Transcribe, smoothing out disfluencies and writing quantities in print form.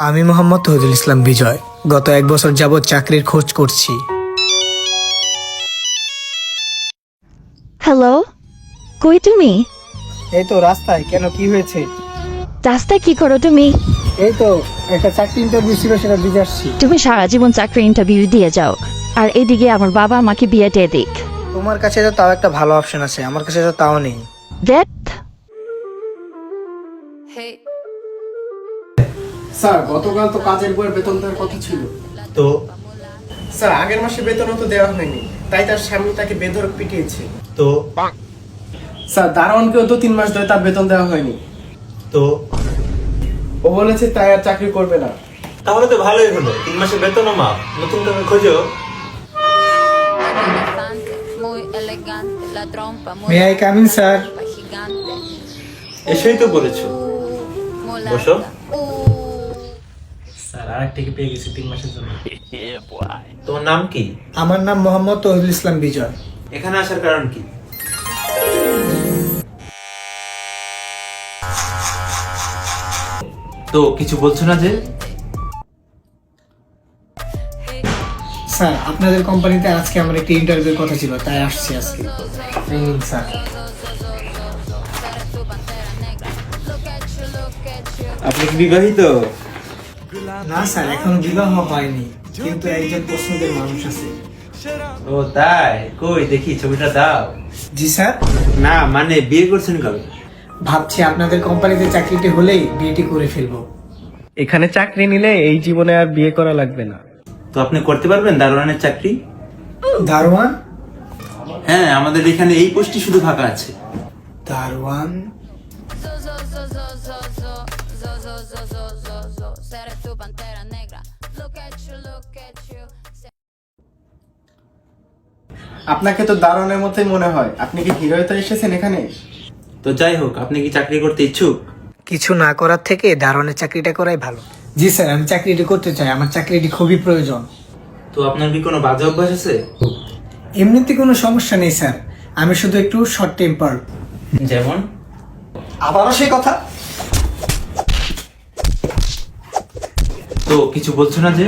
আমি মোহাম্মদ তৌহিদুল ইসলাম বিজয়। গত 1 বছর যাবৎ চাকরির খোঁজ করছি। হ্যালো, কই তুমি? এই তো রাস্তায়। কেন, কি হয়েছে? রাস্তায় কি করো তুমি? এই তো একটা চাকরি ইন্টারভিউ ছিল, সেটা দিতে আসছি। তুমি সারা জীবন চাকরি ইন্টারভিউ দিয়ে যাও, আর এদিকে আমার বাবা আমাকে বিয়েতে দিক। তোমার কাছে তো তাও একটা ভালো অপশন আছে, আমার কাছে তো তাও নেই। দেখ, স্যার গতকাল তো কাজের বইয়ের বেতন দেওয়ার কথা ছিল। তো স্যার আগের মাসে বেতনও তো দেওয়া হয়নি, তাই তার স্বামী তাকে বেধড়ক পিটিয়েছে। তো স্যার দারোয়ানকেও তো 3 মাস ধরে তার বেতন দেওয়া হয়নি। তো ও বলেছে তাই আর চাকরি করবে না। তাহলে তো ভালোই হলো, 3 মাসের বেতনও মা নতুন করে খোঁজো। Muy elegante, la trompa muy May I come in, sir? alta, gigante. এসেই তো বলেছো, Mulata. বসো। স্যার আরেকটা কি পেয়ে গেছি 3 মাসের জন্য। তোমার নাম কি? আমার নাম মোহাম্মদ তৌহিদুল ইসলাম বিজয়। এখানে আসার কারণ কি? তো কিছু বলছো না যে? স্যার, আপনাদের কোম্পানিতে আজকে আমার একটা ইন্টারভিউর কথা ছিল, তাই আসছি আজকে। এই নিন, স্যার। আপনি কি বিবাহিত? না স্যার, এখনো বিবাহ হয়নি, কিন্তু একজন পছন্দের মানুষ আছে। ও তাই? কই দেখি ছবিটা দাও। জি স্যার। না মানে বিয়ে করছেন কবে? ভাবছি আপনাদের কোম্পানিতে চাকরিটি হলেই বিয়েটি করে ফেলবো। এখানে চাকরি নিলে এই জীবনে আর বিয়ে করা লাগবে না। তো আপনি করতে পারবেন দারোয়ানের চাকরি? দারোয়ান? হ্যাঁ, আমাদের এখানে এই পোস্টটি শুধু ফাঁকা আছে। দারোয়ান? Seré tu pantera negra. Look at you, look at you. আপনাকে তো দারোয়ানের মতোই মনে হয়। আপনি কি হিরোতে এসেছেন এখানে? তো যাই হোক, আপনি কি চাকরি করতে ইচ্ছুক? কিছু না করার থেকে দারোয়ানের চাকরিটা করাই ভালো। জি স্যার, আমি চাকরিটি করতে চাই, আমার চাকরিটি খুবই প্রয়োজন। তো আপনার কি কোনো বাজে অভ্যাস আছে? এমনিতে কোনো সমস্যা নেই স্যার, আমি শুধু একটু শর্ট টেম্পার। যেমন? আবারও সেই কথা? তো কিছু বলছো না যে?